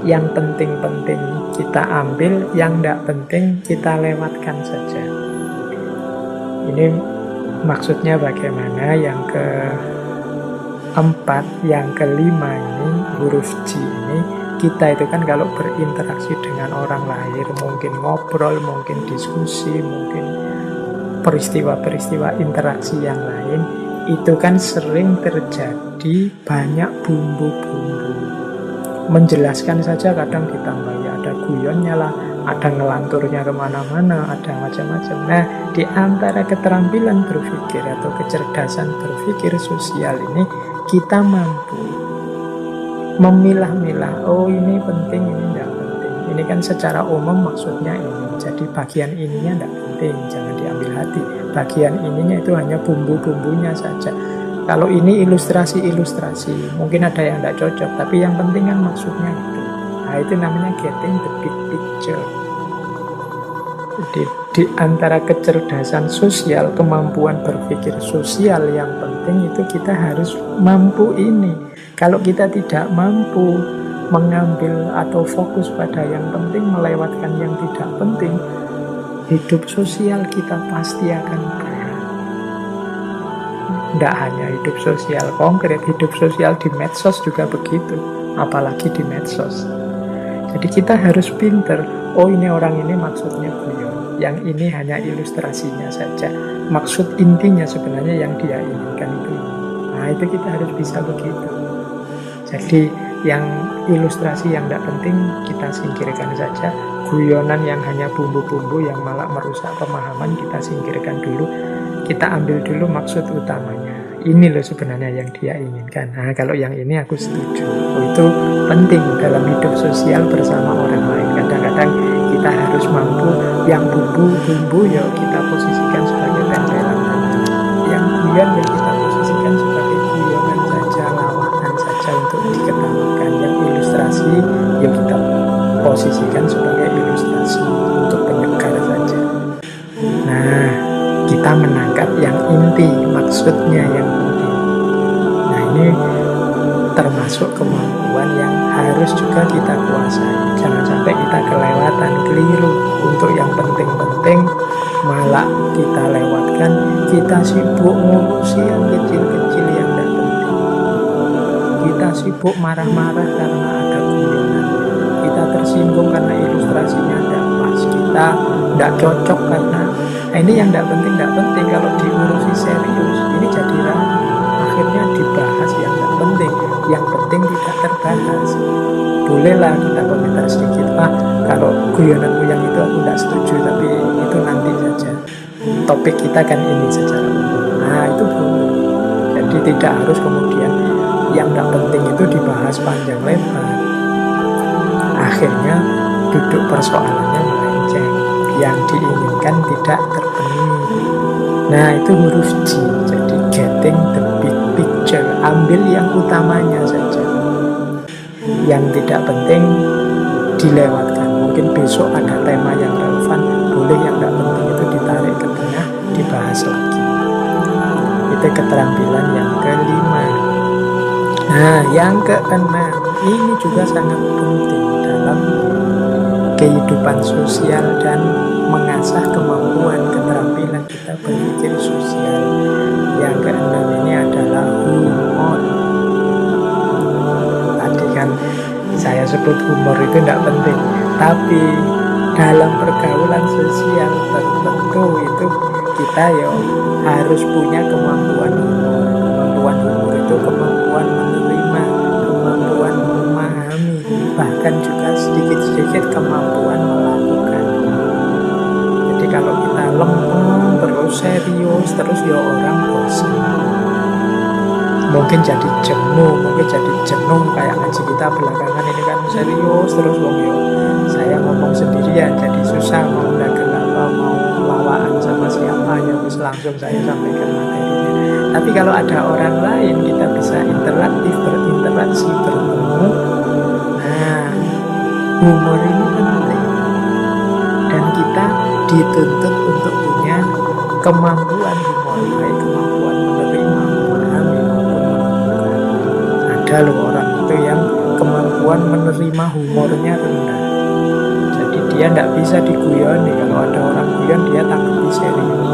Yang penting-penting kita ambil, yang tidak penting kita lewatkan saja. Ini maksudnya bagaimana. Yang keempat, yang kelima ini, huruf G ini, kita itu kan kalau berinteraksi dengan orang lain, mungkin ngobrol, mungkin diskusi, mungkin peristiwa-peristiwa interaksi yang lain, itu kan sering terjadi banyak bumbu-bumbu. Menjelaskan saja kadang ditambah, ya ada guyonnya lah, ada ngelanturnya kemana-mana, ada macam-macam. Nah, di antara keterampilan berpikir atau kecerdasan berpikir sosial ini, kita mampu memilah-milah, oh ini penting, ini tidak penting. Ini kan secara umum maksudnya ini, jadi bagian ininya tidak penting, jangan diambil hati. Bagian ininya itu hanya bumbu-bumbunya saja. Kalau ini ilustrasi-ilustrasi, mungkin ada yang tidak cocok, tapi yang penting kan maksudnya itu. Nah, itu namanya getting the big picture. Jadi di antara kecerdasan sosial, kemampuan berpikir sosial yang penting itu kita harus mampu ini. Kalau kita tidak mampu mengambil atau fokus pada yang penting, melewatkan yang tidak penting, hidup sosial kita pasti akan berat. Tidak hanya hidup sosial konkret, hidup sosial di medsos juga begitu, apalagi di medsos. Jadi kita harus pinter, oh ini orang ini maksudnya guyon, yang ini hanya ilustrasinya saja, maksud intinya sebenarnya yang dia inginkan itu. Nah, itu kita harus bisa begitu. Jadi yang ilustrasi yang tidak penting kita singkirkan saja, guyonan yang hanya bumbu-bumbu yang malah merusak pemahaman kita singkirkan dulu. Kita ambil dulu maksud utamanya. Ini loh sebenarnya yang dia inginkan. Nah, kalau yang ini aku setuju. Oh, itu penting dalam hidup sosial bersama orang lain. Kadang-kadang kita harus mampu yang bumbu-bumbu ya kita posisikan sebagai tempelan. Yang guyon ya kita posisikan sebagai guyonan saja, lawakan saja untuk diketawakan. Yang ilustrasi ya kita posisikan sebagai ilustrasi untuk penyegar saja. Nah, gitu kita menangkap yang inti, maksudnya yang penting. Nah, ini termasuk kemampuan yang harus juga kita kuasai. Jangan sampai kita kelewatan, keliru untuk yang penting-penting, malah kita lewatkan, kita sibuk ngurusi yang kecil-kecil yang tidak penting. Kita sibuk marah-marah karena ada guyonan, kita tersinggung karena ilustrasinya tidak pas, kita tidak cocok karena ini yang tidak penting. Kalau diurusi serius, ini jadi ramai, akhirnya dibahas yang tidak penting, yang penting tidak terbahas. Bolehlah kita komentar sedikit, kalau guyonanmu yang itu aku tidak setuju, tapi itu nanti saja, topik kita kan ini secara umum. Nah, itu boleh. Jadi tidak harus kemudian yang tidak penting itu dibahas panjang lebar, akhirnya duduk persoalannya melenceng, yang diinginkan tidak terpenuhi. Nah, itu huruf G. Jadi getting the big picture, ambil yang utamanya saja, yang tidak penting dilewatkan. Mungkin besok ada tema yang relevan, boleh yang tidak penting itu ditarik ke tengah, dibahas lagi. Itu keterampilan yang kelima. Nah, yang keenam, ini juga sangat penting dalam kehidupan sosial dan mengasah kemampuan keterampilan kita berpikir sosial. Yang keenam ini adalah humor. Tadi kan saya sebut humor itu tidak penting, tapi dalam pergaulan sosial tertentu itu kita harus punya kemampuan humor. Kemampuan humor itu kemampuan menerima, kemampuan memahami, bahkan juga sedikit-sedikit kemampuan melakukan. Jadi kalau kita lempeng terus serius terus orang bosan, mungkin jadi jenuh kayak ngaji kita belakangan ini kan serius terus saya ngomong sendirian jadi susah mau dagang apa, mau lawaan sama siapa, terus langsung saya sampaikan materinya. Tapi kalau ada orang lain kita bisa interaktif, berinteraksi, bertemu. Nah, humor ini penting dan kita dituntut untuk punya kemampuan humor, baik kemampuan menerima, memahami maupun melakukan. Ada loh orang itu yang kemampuan menerima humornya rendah, jadi dia tidak bisa diguyoni. Kalau ada orang guyon dia tanggapi serius.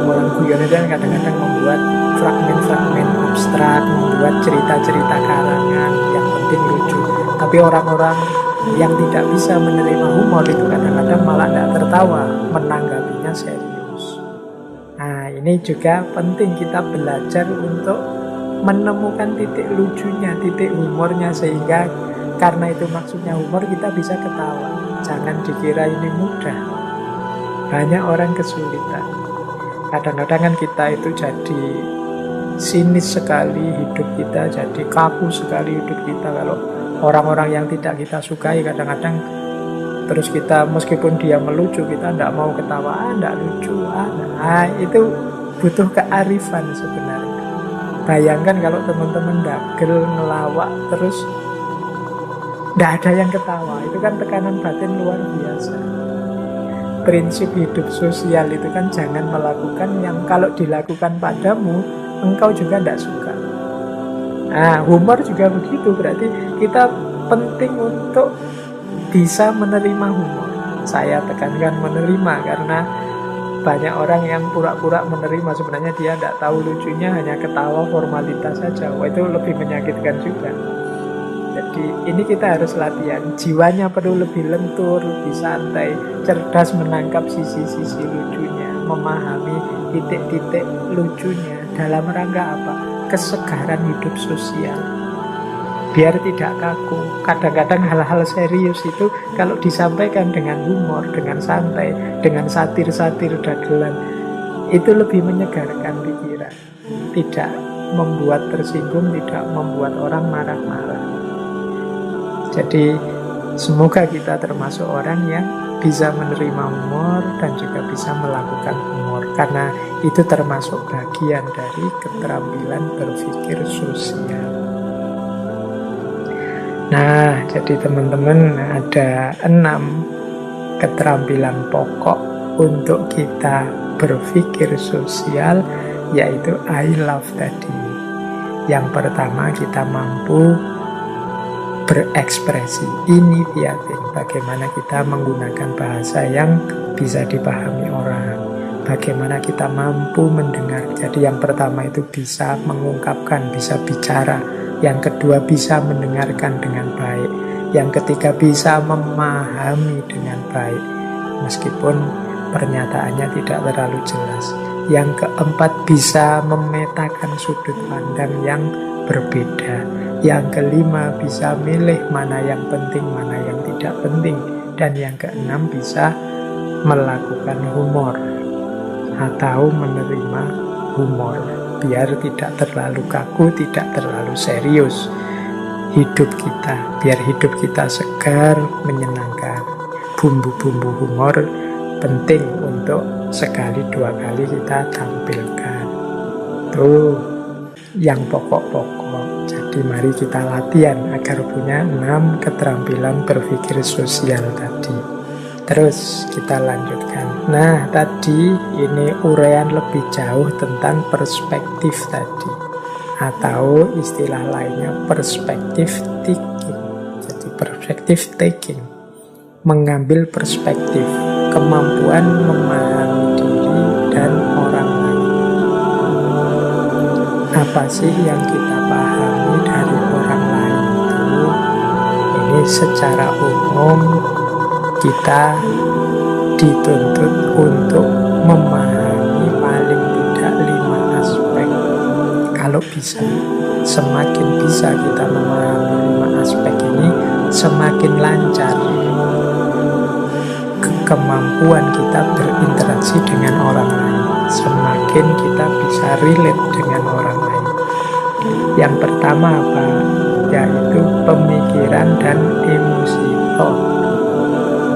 Orang guyon itu kan kadang-kadang membuat fragmen-fragmen abstrak, membuat cerita-cerita karangan yang penting lucu. Tapi orang-orang yang tidak bisa menerima humor itu kadang-kadang malah tidak tertawa, menanggapinya serius. Nah, ini juga penting kita belajar untuk menemukan titik lucunya, titik humornya, sehingga karena itu maksudnya humor kita bisa ketawa. Jangan dikira ini mudah. Banyak orang kesulitan. Kadang-kadang kan kita itu jadi sinis sekali hidup kita, jadi kaku sekali hidup kita. Kalau orang-orang yang tidak kita sukai kadang-kadang terus kita meskipun dia melucu kita tidak mau ketawa, tidak lucu. Nah, itu butuh kearifan sebenarnya. Bayangkan kalau teman-teman dagel ngelawak terus tidak ada yang ketawa, itu kan tekanan batin luar biasa. Prinsip hidup sosial itu kan jangan melakukan yang kalau dilakukan padamu engkau juga tidak suka. Nah, humor juga begitu, berarti kita penting untuk bisa menerima humor. Saya tekankan menerima karena banyak orang yang pura-pura menerima, sebenarnya dia tidak tahu lucunya, hanya ketawa formalitas saja. Wah, itu lebih menyakitkan juga. Jadi ini kita harus latihan, jiwanya perlu lebih lentur, lebih santai, cerdas menangkap sisi-sisi lucunya, memahami titik-titik lucunya. Dalam rangka apa? Kesegaran hidup sosial, biar tidak kaku. Kadang-kadang hal-hal serius itu kalau disampaikan dengan humor, dengan santai, dengan satir-satir dagelan, itu lebih menyegarkan pikiran, tidak membuat tersinggung, tidak membuat orang marah-marah. Jadi semoga kita termasuk orang yang bisa menerima humor dan juga bisa melakukan humor, karena itu termasuk bagian dari keterampilan berpikir sosial. Nah, jadi teman-teman, ada 6 keterampilan pokok untuk kita berpikir sosial, yaitu I love tadi. Yang pertama, kita mampu berekspresi, initiating, bagaimana kita menggunakan bahasa yang bisa dipahami orang, bagaimana kita mampu mendengar. Jadi yang pertama itu bisa mengungkapkan, bisa bicara. Yang kedua bisa mendengarkan dengan baik. Yang ketiga bisa memahami dengan baik, meskipun pernyataannya tidak terlalu jelas. Yang keempat bisa memetakan sudut pandang yang berbeda. Yang kelima bisa milih mana yang penting, mana yang tidak penting. Dan yang keenam bisa melakukan humor atau menerima humor, biar tidak terlalu kaku, tidak terlalu serius hidup kita, biar hidup kita segar, menyenangkan. Bumbu-bumbu humor penting untuk sekali dua kali kita tampilkan. Tuh yang pokok-pokok. Jadi mari kita latihan agar punya 6 keterampilan berpikir sosial tadi. Terus kita lanjutkan. Nah, tadi ini uraian lebih jauh tentang perspektif tadi, atau istilah lainnya perspektif taking. Jadi perspektif taking, mengambil perspektif, kemampuan memahami diri dan orang lain. Apa sih yang kita pahami dari orang lain itu? Ini secara umum kita dituntut untuk memahami paling tidak 5 aspek. Kalau bisa, semakin bisa kita memahami 5 aspek ini, semakin lancar kemampuan kita berinteraksi dengan orang lain, semakin kita bisa relate dengan orang lain. Yang pertama apa? Yaitu pemikiran dan emosi.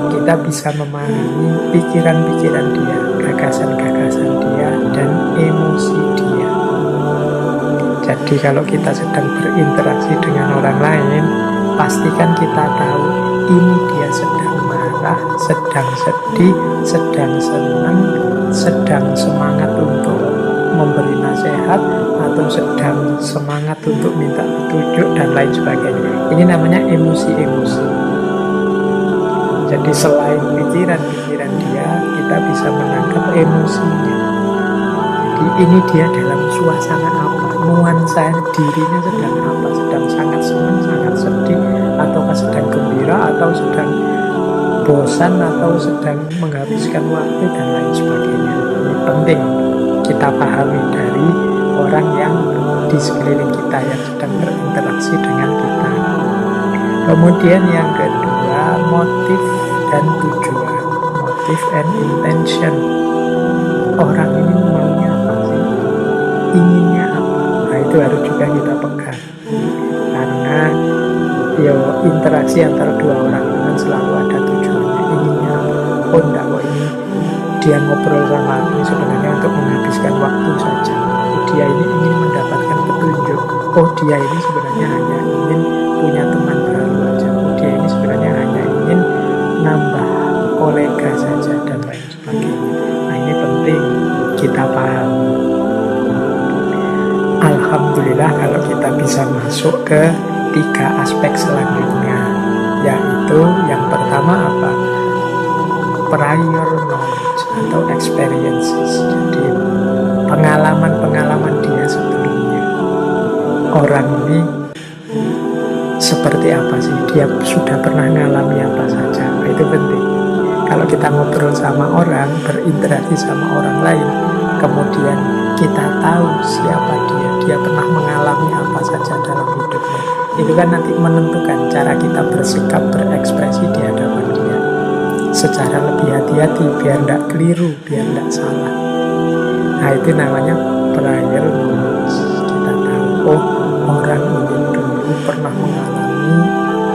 Kita bisa memahami pikiran-pikiran dia, gagasan-gagasan dia, dan emosi dia. Jadi kalau kita sedang berinteraksi dengan orang lain, pastikan kita tahu ini dia sedang marah, sedang sedih, sedang senang, sedang semangat untuk memberi nasihat, atau sedang semangat untuk minta petunjuk, dan lain sebagainya. Ini namanya emosi-emosi. Jadi selain pikiran-pikiran dia, kita bisa menangkap emosinya. Jadi ini dia dalam suasana apa, nuansa dirinya sedang apa, sedang sangat senang, sangat sedih, ataukah sedang gembira, atau sedang bosan, atau sedang menghabiskan waktu, dan lain sebagainya. Ini penting kita pahami dari orang yang di sekeliling kita, yang sedang berinteraksi dengan kita. Kemudian yang kedua, motif dan tujuan, motif and intention. Orang ini maunya apa sih? Inginnya apa? Nah, itu harus juga kita pegang. Karena interaksi antara dua orang itu kan selalu ada tujuannya. Inginnya apa? Oh enggak, kok ini dia ngobrol sama aku sebenarnya untuk menghabiskan waktu saja. Oh, dia ini ingin mendapatkan petunjuk. Oh, dia ini sebenarnya hanya ingin punya teman baru aja. Oh, dia ini sebenarnya hanya ingin nambah kolega saja, dan lain sebagainya. Nah, ini penting kita paham. Alhamdulillah kalau kita bisa masuk ke 3 aspek selanjutnya, yaitu yang pertama apa? Prior knowledge atau experiences. Jadi pengalaman-pengalaman dia sebelumnya. Orang ini seperti apa sih? Dia sudah pernah mengalami apa saja? Nah, itu penting. Kalau kita ngobrol sama orang, berinteraksi sama orang lain, kemudian kita tahu siapa dia pernah mengalami apa saja dalam hidupnya, itu kan nanti menentukan cara kita bersikap, berekspresi di hadapan dia secara lebih hati-hati, biar tidak keliru, biar tidak salah. Nah, itu namanya prior knowledge. Kita tahu, oh, orang ini dulu pernah mengalami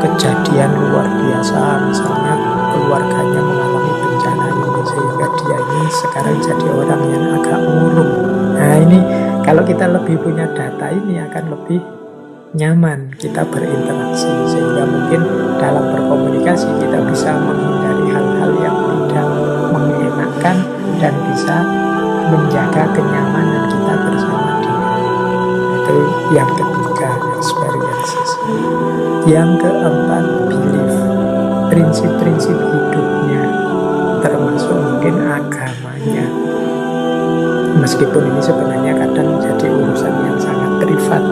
kejadian luar biasa, misalnya keluarganya mengalami bencana ini, sehingga dia ini sekarang jadi orang yang agak murung. Nah, ini kalau kita lebih punya data ini akan lebih nyaman kita berinteraksi, sehingga mungkin dalam berkomunikasi kita bisa menghindari hal-hal yang tidak mengenakan dan bisa menjaga kenyamanan kita bersama dia. Itu yang ketiga, experiences. Yang keempat, belief, prinsip-prinsip hidupnya, termasuk mungkin agamanya. Meskipun ini sebenarnya kadang jadi urusan yang sangat privat,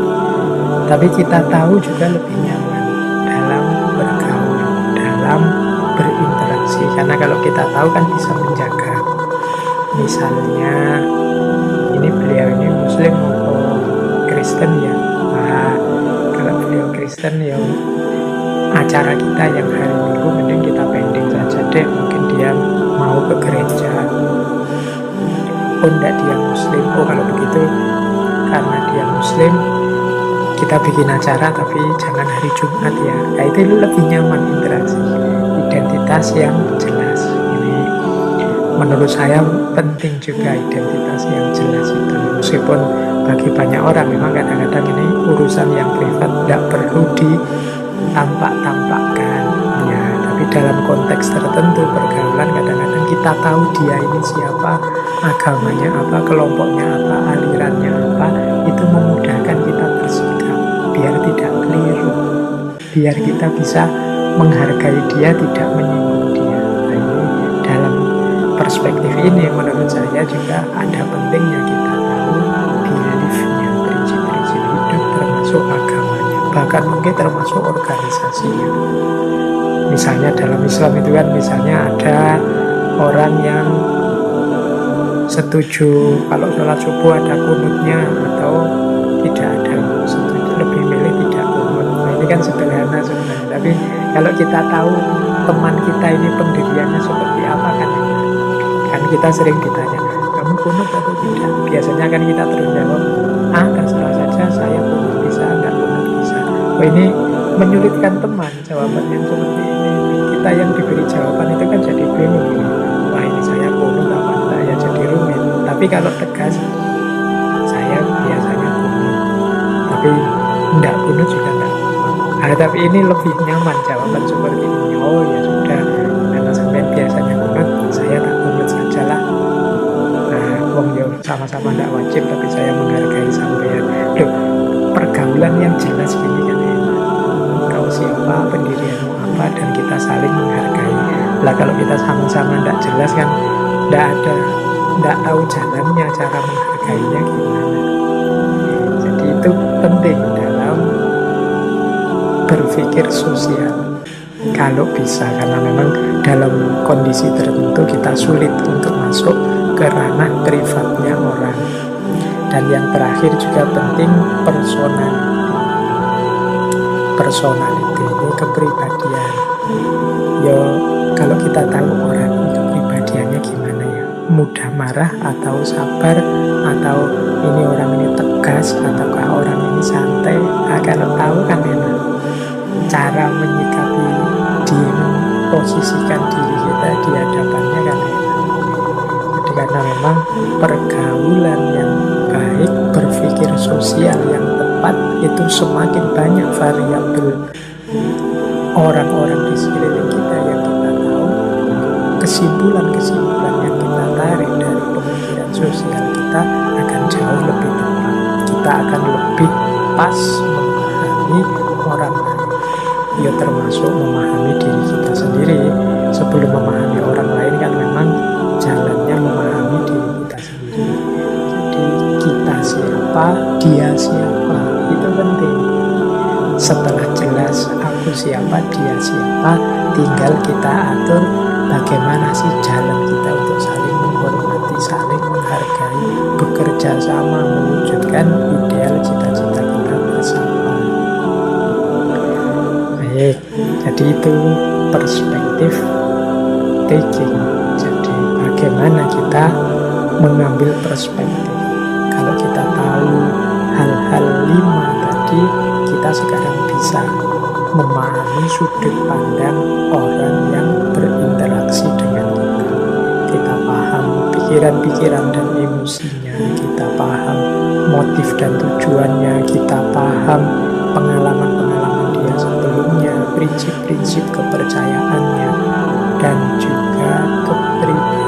tapi kita tahu juga lebih nyaman dalam bergaul, dalam berinteraksi. Karena kalau kita tahu kan bisa menjaga. Misalnya, ini beliau ini Muslim atau Kristen ya. Nah, kalau beliau Kristen ya acara kita yang hari Minggu mending kita pending saja deh. Mungkin dia mau ke gereja. Oh enggak, dia Muslim. Oh kalau begitu karena dia Muslim kita bikin acara tapi jangan hari Jumat ya. Nah, itu lebih nyaman interaksi. Identitas yang jelas. Ini menurut saya penting juga, identitas yang jelas itu. Meskipun bagi banyak orang memang kadang-kadang ini urusan yang privat, tidak perlu ditampak-tampakkan ya. Tapi dalam konteks tertentu pergaulan kadang-kadang kita tahu dia ini siapa, agamanya apa, kelompoknya apa, alirannya apa. Itu memudahkan kita bersikap biar tidak keliru, biar kita bisa menghargai dia, tidak menyinggung dia. Nah, ini dalam perspektif ini menurut saya juga ada pentingnya kita tahu beliefnya, prinsip-prinsip hidup, termasuk agamanya, bahkan mungkin termasuk organisasinya. Misalnya dalam Islam itu kan misalnya ada orang yang setuju kalau sholat subuh ada kunutnya atau tidak ada, setuju lebih milih tidak kunut. Nah, ini kan sederhana sebenarnya, tapi kalau kita tahu teman kita ini pendiriannya seperti apa kan kita sering ditanya, kamu kunut atau tidak? Biasanya kan kita terus jawab, terserah saja, saya kunut bisa, enggak kunut bisa. Oh, ini menyulitkan teman jawaban yang seperti ini. Kita yang diberi jawaban itu kan jadi bingung. Wah, ini saya kunut apa enggak ya, jadi rumit. Tapi kalau tegas, saya biasanya kunut, tapi enggak kunut juga enggak. Tapi ini lebih nyaman jawaban seperti ini. Oh ya sudah, karena sampai biasanya kunut, saya tak kunut sajalah. Wong yo sama-sama enggak wajib, tapi saya menghargai sampean. Loh, pergaulan yang jelas gini kan enak. Kau siapa, pendirianmu apa, dan kita saling menghargai. Lah kalau kita sama-sama enggak jelas kan enggak tahu jalannya, cara menghargainya gimana. Jadi itu penting dalam berpikir sosial kalau bisa, karena memang dalam kondisi tertentu kita sulit untuk masuk ke ranah privatnya orang. Dan yang terakhir juga penting, personality ini kepribadian. Kalau kita tahu orang kepribadiannya gimana ya, mudah marah atau sabar, atau ini orang ini tegas ataukah orang ini santai. Kalau tahu kan enak cara menyikapi, posisikan diri kita di hadapannya kan enak. Jadi karena memang pergaulan yang baik, berpikir sosial yang tepat, itu semakin banyak variabel orang-orang di sekeliling kita yang kita tahu, kesimpulan-kesimpulan yang kita tarik dari pemikiran sosial kita akan jauh lebih tepat. Kita akan lebih pas memahami orang lain. Ya termasuk memahami diri kita sendiri. Sebelum memahami orang lain kan memang jalannya memahami diri kita sendiri. Jadi kita siapa, dia siapa, itu penting. Setelah jelas aku siapa, dia siapa, tinggal kita atur bagaimana sih jalan kita untuk saling menghormati, saling menghargai, bekerja sama mewujudkan ideal cita-cita kita bersama. Baik, jadi itu perspektif taking. Jadi bagaimana kita mengambil perspektif. Kalau kita tahu hal-hal 5 tadi, kita sekarang bisa memahami sudut pandang orang yang berinteraksi dengan kita. Kita paham pikiran-pikiran dan emosinya, kita paham motif dan tujuannya, kita paham pengalaman-pengalaman dia sebelumnya, prinsip-prinsip kepercayaannya, dan juga kepribadiannya.